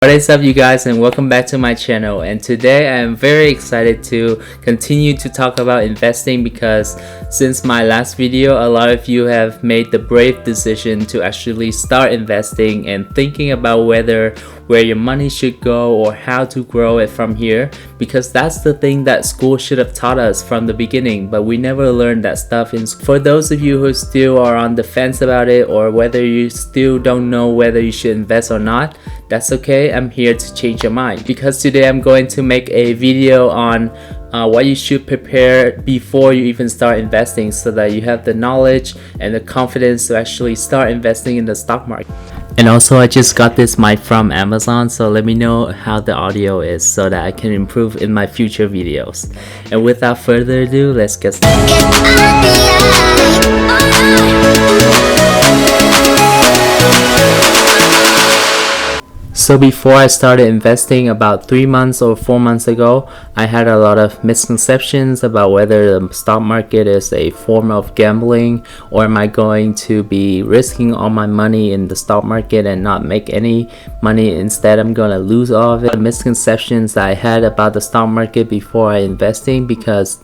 What is up, you guys, and welcome back to my channel. And today I am very excited to continue to talk about investing, because since my last video, a lot of you have made the brave decision to actually start investing and thinking about where your money should go or how to grow it from here, because that's the thing that school should have taught us from the beginning, but we never learned that stuff in school. For those of you who still are on the fence about it, or whether you still don't know whether you should invest or not, that's okay. I'm here to change your mind, because today I'm going to make a video on what you should prepare before you even start investing, so that you have the knowledge and the confidence to actually start investing in the stock market. And also, I just got this mic from Amazon, so let me know how the audio is so that I can improve in my future videos. And without further ado, let's get started. So before I started investing about 3 months or 4 months ago, I had a lot of misconceptions about whether the stock market is a form of gambling, or am I going to be risking all my money in the stock market and not make any money. Instead, I'm going to lose all of it. The misconceptions that I had about the stock market before I investing, because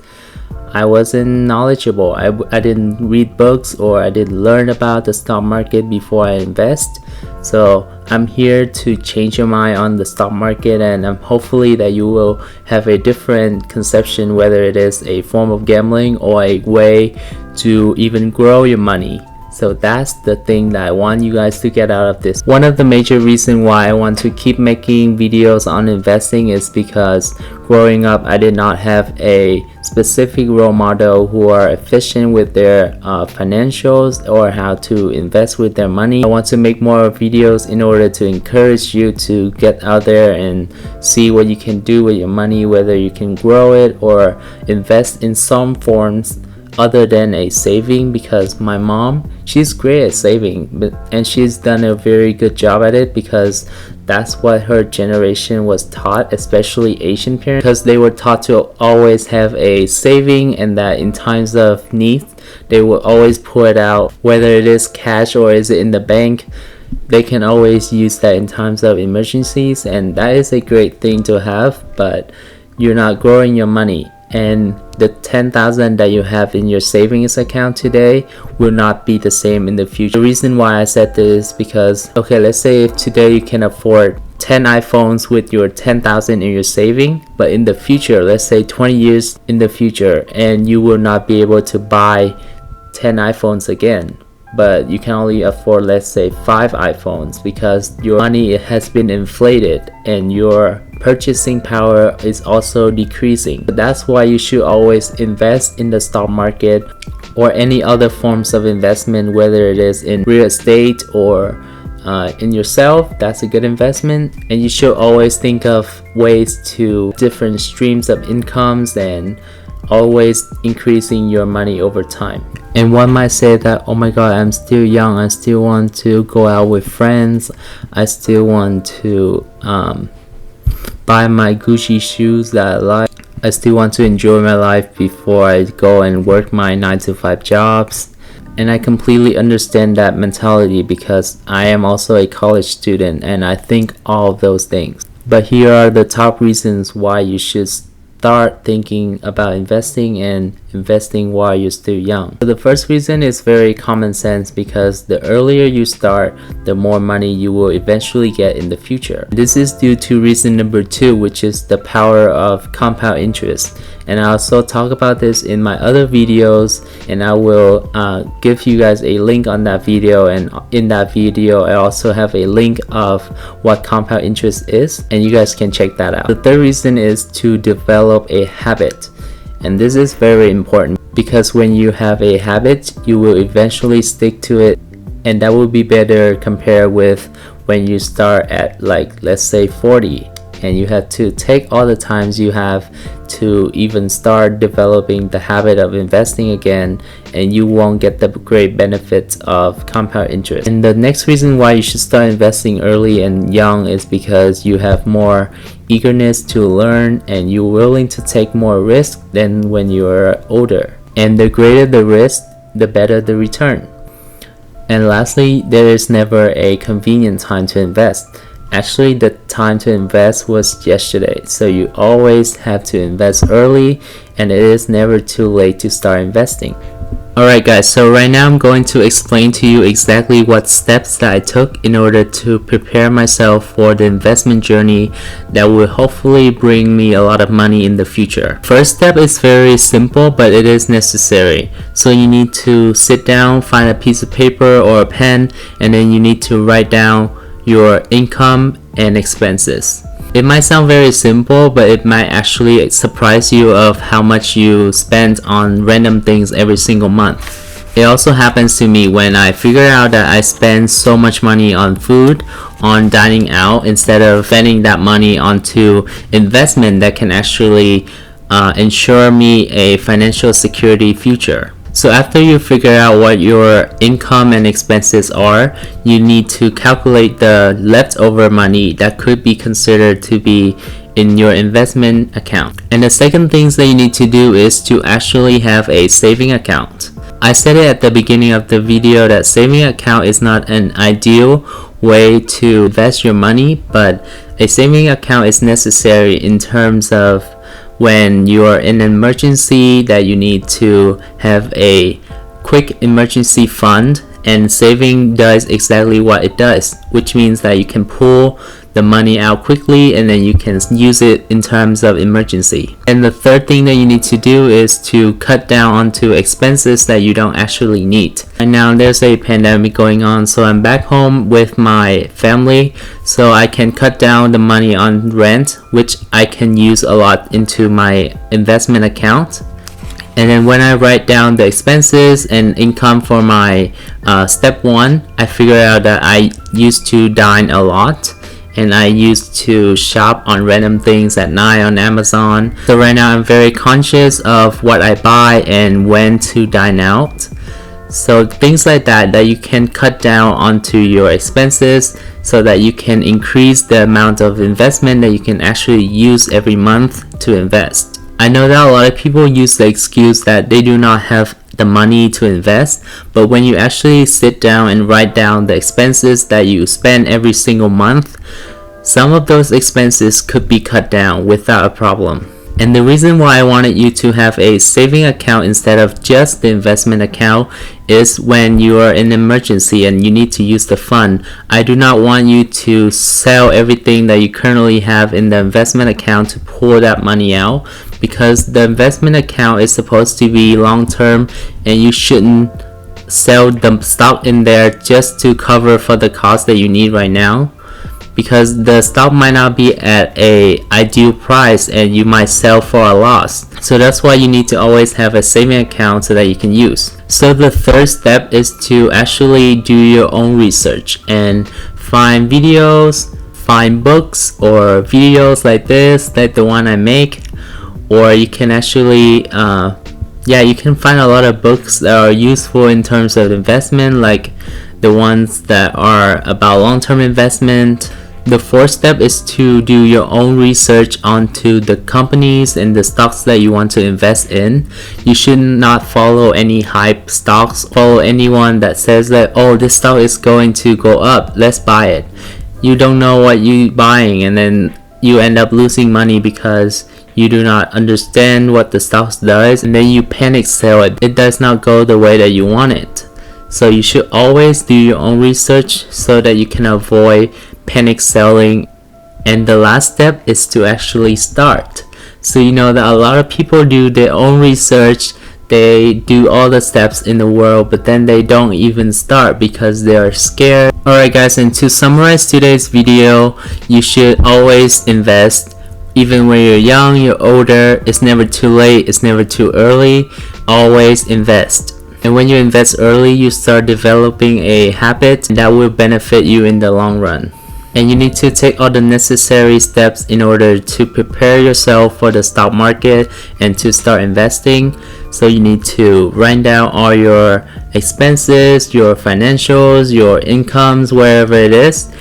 I wasn't knowledgeable. I didn't read books, or I didn't learn about the stock market before I invest. So I'm here to change your mind on the stock market, and hopefully that you will have a different conception, whether it is a form of gambling or a way to even grow your money. So that's the thing that I want you guys to get out of this. One of the major reasons why I want to keep making videos on investing is because growing up, I did not have a specific role model who are efficient with their financials or how to invest with their money. I want to make more videos in order to encourage you to get out there and see what you can do with your money, whether you can grow it or invest in some forms other than a saving. Because my mom, she's great at saving, and she's done a very good job at it, because that's what her generation was taught, especially Asian parents, because they were taught to always have a saving, and that in times of need they will always pull it out, whether it is cash or is it in the bank. They can always use that in times of emergencies, and that is a great thing to have. But you're not growing your money, and the 10,000 that you have in your savings account today will not be the same in the future. The reason why I said this is because, okay, let's say if today you can afford 10 iPhones with your 10,000 in your saving, but in the future, let's say 20 years in the future, and you will not be able to buy 10 iPhones again, but you can only afford, let's say, 5 iPhones, because your money has been inflated and your purchasing power is also decreasing. That's why you should always invest in the stock market or any other forms of investment, whether it is in real estate or in yourself. That's a good investment. And you should always think of ways to different streams of incomes and always increasing your money over time. And one might say that, oh my god, I'm still young, I still want to go out with friends, I still want to buy my Gucci shoes that I like, I still want to enjoy my life before I go and work my 9-to-5 jobs. And I completely understand that mentality, because I am also a college student and I think all of those things. But here are the top reasons why you should start thinking about investing, and investing while you're still young. So the first reason is very common sense, because the earlier you start, the more money you will eventually get in the future. This is due to reason number 2, which is the power of compound interest. And I also talk about this in my other videos, and I will give you guys a link on that video, and in that video I also have a link of what compound interest is, and you guys can check that out. The third reason is to develop a habit, and this is very important, because when you have a habit, you will eventually stick to it, and that will be better compared with when you start at, like, let's say 40, and you have to take all the times you have to even start developing the habit of investing again, and you won't get the great benefits of compound interest. And the next reason why you should start investing early and young is because you have more eagerness to learn, and you're willing to take more risk than when you're older. And the greater the risk, the better the return. And lastly, there is never a convenient time to invest. Actually, the time to invest was yesterday. So you always have to invest early, and it is never too late to start investing. Alright guys, so right now I'm going to explain to you exactly what steps that I took in order to prepare myself for the investment journey that will hopefully bring me a lot of money in the future. First step is very simple, but it is necessary. So you need to sit down, find a piece of paper or a pen, and then you need to write down your income and expenses. It might sound very simple, but it might actually surprise you of how much you spend on random things every single month. It also happens to me when I figure out that I spend so much money on food, on dining out, instead of spending that money onto investment that can actually ensure me a financial security future. So after you figure out what your income and expenses are, you need to calculate the leftover money that could be considered to be in your investment account. And the second things that you need to do is to actually have a saving account. I said it at the beginning of the video that saving account is not an ideal way to invest your money, but a saving account is necessary in terms of when you are in an emergency that you need to have a quick emergency fund, and saving does exactly what it does, which means that you can pull the money out quickly and then you can use it in terms of emergency. And the third thing that you need to do is to cut down onto expenses that you don't actually need. And now there's a pandemic going on, so I'm back home with my family, so I can cut down the money on rent, which I can use a lot into my investment account. And then when I write down the expenses and income for my step 1, I figure out that I used to dine a lot, and I used to shop on random things at night on Amazon. So right now I'm very conscious of what I buy and when to dine out. So things like that you can cut down onto your expenses so that you can increase the amount of investment that you can actually use every month to invest. I know that a lot of people use the excuse that they do not have the money to invest, but when you actually sit down and write down the expenses that you spend every single month, some of those expenses could be cut down without a problem. And the reason why I wanted you to have a saving account instead of just the investment account is when you are in an emergency and you need to use the fund. I do not want you to sell everything that you currently have in the investment account to pull that money out, because the investment account is supposed to be long term and you shouldn't sell the stock in there just to cover for the cost that you need right now, because the stock might not be at a ideal price and you might sell for a loss. So that's why you need to always have a saving account so that you can use. So the third step is to actually do your own research and find videos, find books or videos like this, like the one I make, or you can actually you can find a lot of books that are useful in terms of investment, like the ones that are about long-term investment. The fourth step is to do your own research onto the companies and the stocks that you want to invest in. You should not follow any hype stocks, follow anyone that says that, oh, this stock is going to go up, let's buy it. You don't know what you're buying, and then you end up losing money because you do not understand what the stock does, and then you panic sell it. It does not go the way that you want it. So you should always do your own research so that you can avoid panic selling. And the last step is to actually start. So you know that a lot of people do their own research, they do all the steps in the world, but then they don't even start because they are scared. Alright guys, and to summarize today's video, you should always invest. Even when you're young, you're older, it's never too late, it's never too early. Always invest. And when you invest early, you start developing a habit that will benefit you in the long run. And you need to take all the necessary steps in order to prepare yourself for the stock market and to start investing. So you need to write down all your expenses, your financials, your incomes, wherever it is.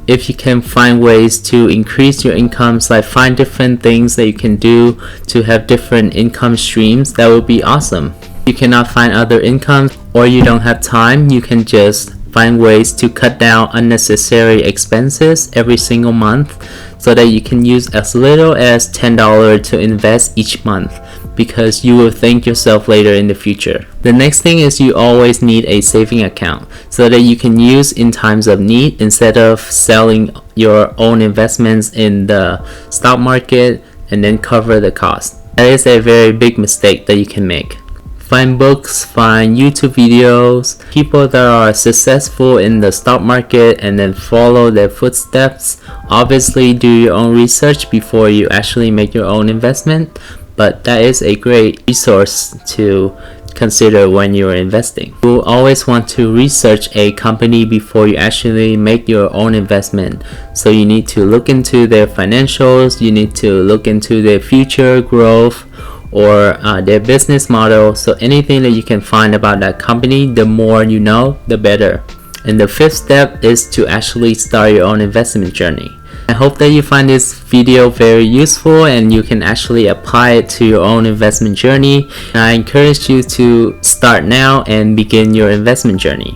If you can find ways to increase your incomes, like find different things that you can do to have different income streams, that would be awesome. You cannot find other incomes or you don't have time, you can just Find ways to cut down unnecessary expenses every single month so that you can use as little as $10 to invest each month, because you will thank yourself later in the future. The next thing is you always need a saving account so that you can use in times of need instead of selling your own investments in the stock market and then cover the cost. That is a very big mistake that you can make. Find books, find YouTube videos, people that are successful in the stock market, and then follow their footsteps. Obviously, do your own research before you actually make your own investment, but that is a great resource to consider when you're investing. You will always want to research a company before you actually make your own investment. So you need to look into their financials, you need to look into their future growth, or their business model. So anything that you can find about that company, the more you know, the better. And the fifth step is to actually start your own investment journey. I hope that you find this video very useful and you can actually apply it to your own investment journey. And I encourage you to start now and begin your investment journey.